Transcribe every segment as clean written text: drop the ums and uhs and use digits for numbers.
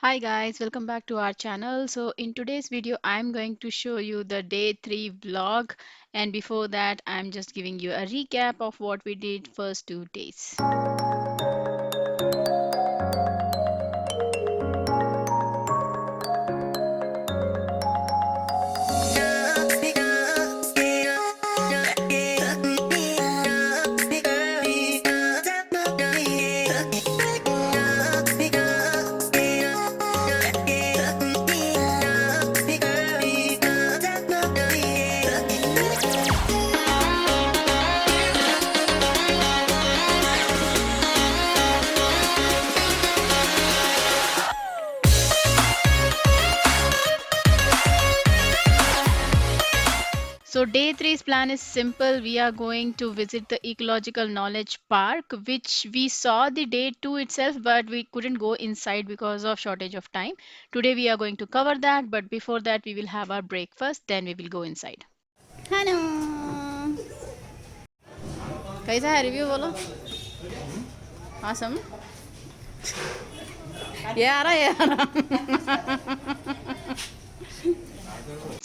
Hi guys, welcome back to our channel. So in today's video, I'm going to show you the day 3 vlog, and before that, I'm just giving you a recap of what we did first 2 days. So day three's plan is simple. We are going to visit the Ecological Knowledge Park, which we saw the day two itself, but we couldn't go inside because of shortage of time. Today we are going to cover that, but before that we will have our breakfast, then we will go inside. Hello कैसा है review बोलो आसम ये आ रहा है ये आ रहा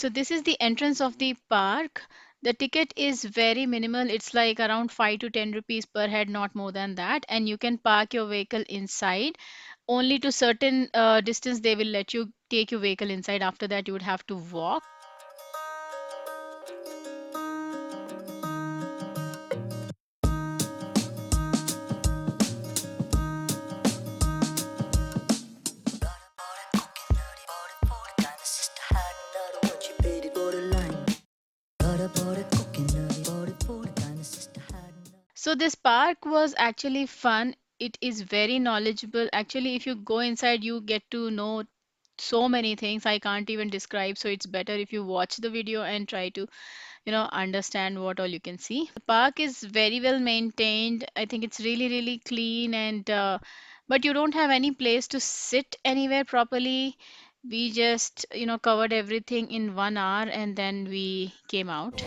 So this is the entrance of the park. The ticket is very minimal. It's like around 5 to 10 rupees per head, not more than that. And you can park your vehicle inside. Only to certain distance they will let you take your vehicle inside. After that, you would have to walk. So this park was actually fun. It is very knowledgeable. Actually, if you go inside, you get to know so many things I can't even describe. So it's better if you watch the video and try to, understand what all you can see. The park is very well maintained. I think it's really, really clean and but you don't have any place to sit anywhere properly. We just, covered everything in 1 hour and then we came out.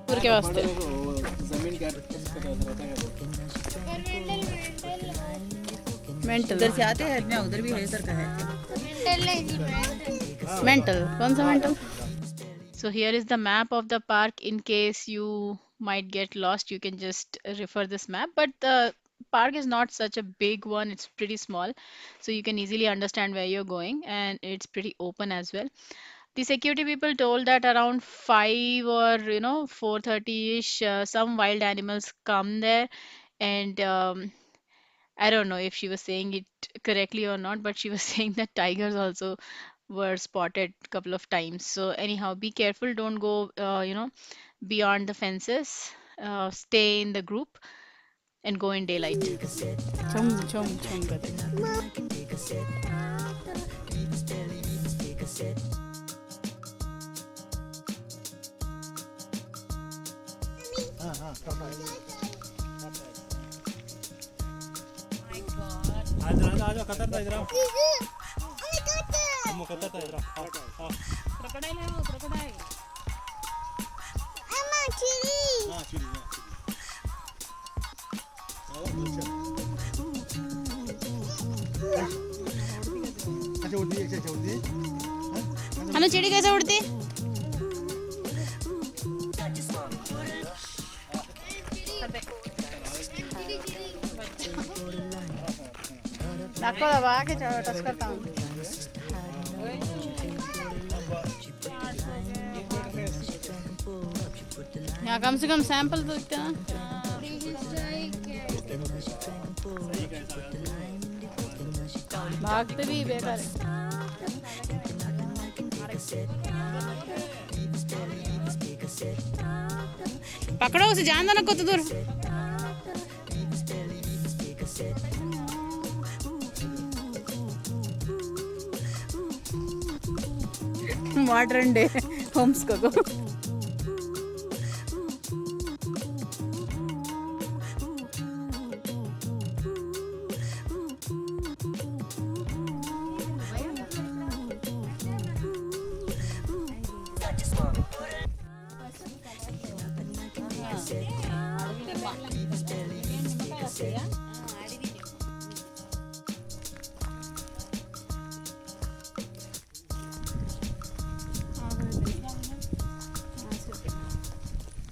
Tour के वास्ते mental इधर से आते हैं ना, उधर भी है सर का है। मेंटल कौन सा mental So here is the map of the park. In case you might get lost, you can just refer this map. But the park is not such a big one. It's pretty small. So you can easily understand where you're going, and it's pretty open as well. The security people told that around 5 or 4:30ish, some wild animals come there, and I don't know if she was saying it correctly or not, but she was saying that tigers also were spotted a couple of times. So anyhow, be careful. Don't go, beyond the fences. Stay in the group and go in daylight. चम चम चम करते आजा Qatar था इधर हम Qatar था इधर क्रोकोडाइल है वो क्रोकोडाइल हां चिड़ी अच्छा उड़ती हेलो चिड़ी कैसे उड़ती नाको दबा के टच करता हूँ यहाँ कम से कम सैंपल तो दिखते ना भागते भी बेकार है पकड़ो उसे जान दो ना कुछ दूर मॉडर्न डे होम्स को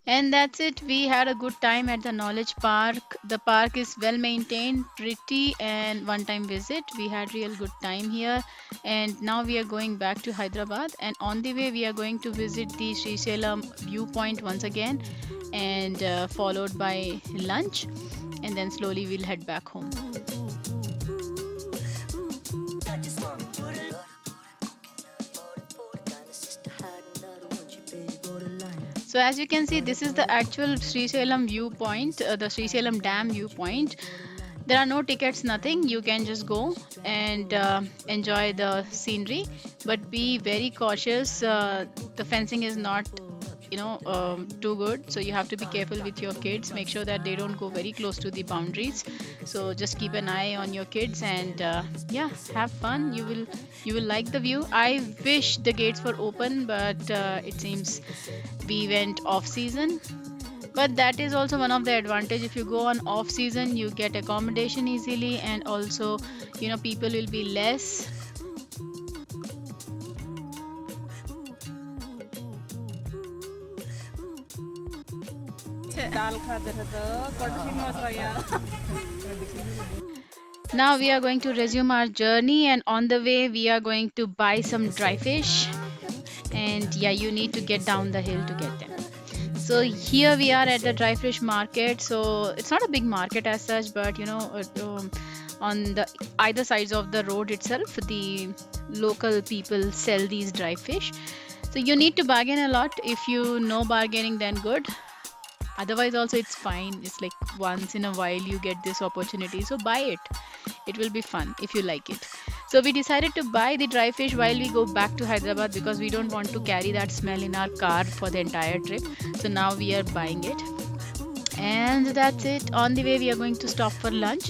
And that's it. We had a good time at the Knowledge Park. The park is well maintained, pretty, and one time visit. We had real good time here. And now we are going back to Hyderabad. And on the way, we are going to visit the Srisailam viewpoint once again, and followed by lunch. And then slowly we'll head back home. So as you can see, this is the actual Srisailam viewpoint, the Srisailam Dam viewpoint. There are no tickets, nothing. You can just go and enjoy the scenery, but be very cautious. The fencing is not, too good, so you have to be careful with your kids. Make sure that they don't go very close to the boundaries. So just keep an eye on your kids, and yeah, have fun. You will like the view. I wish the gates were open, but it seems we went off season. But that is also one of the advantage. If you go on off season, you get accommodation easily, and also people will be less. Now we are going to resume our journey, and on the way we are going to buy some dry fish. And yeah, you need to get down the hill to get them. So here we are at the dry fish market. So it's not a big market as such, but on the either sides of the road itself, the local people sell these dry fish. So you need to bargain a lot. If you know bargaining, then good. Otherwise also it's fine. It's like once in a while you get this opportunity, so buy it. It will be fun if you like it. So we decided to buy the dry fish while we go back to Hyderabad, because we don't want to carry that smell in our car for the entire trip. So now we are buying it, and that's it. On the way we are going to stop for lunch.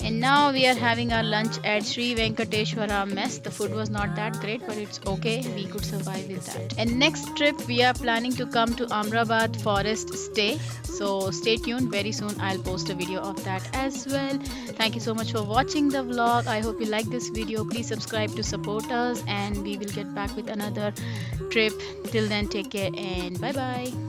And now we are having our lunch at Sri Venkateshwara Mess. The food was not that great, but it's okay. We could survive with that. And next trip, we are planning to come to Amrabad Forest Stay. So stay tuned. Very soon, I'll post a video of that as well. Thank you so much for watching the vlog. I hope you like this video. Please subscribe to support us, and we will get back with another trip. Till then, take care and bye bye.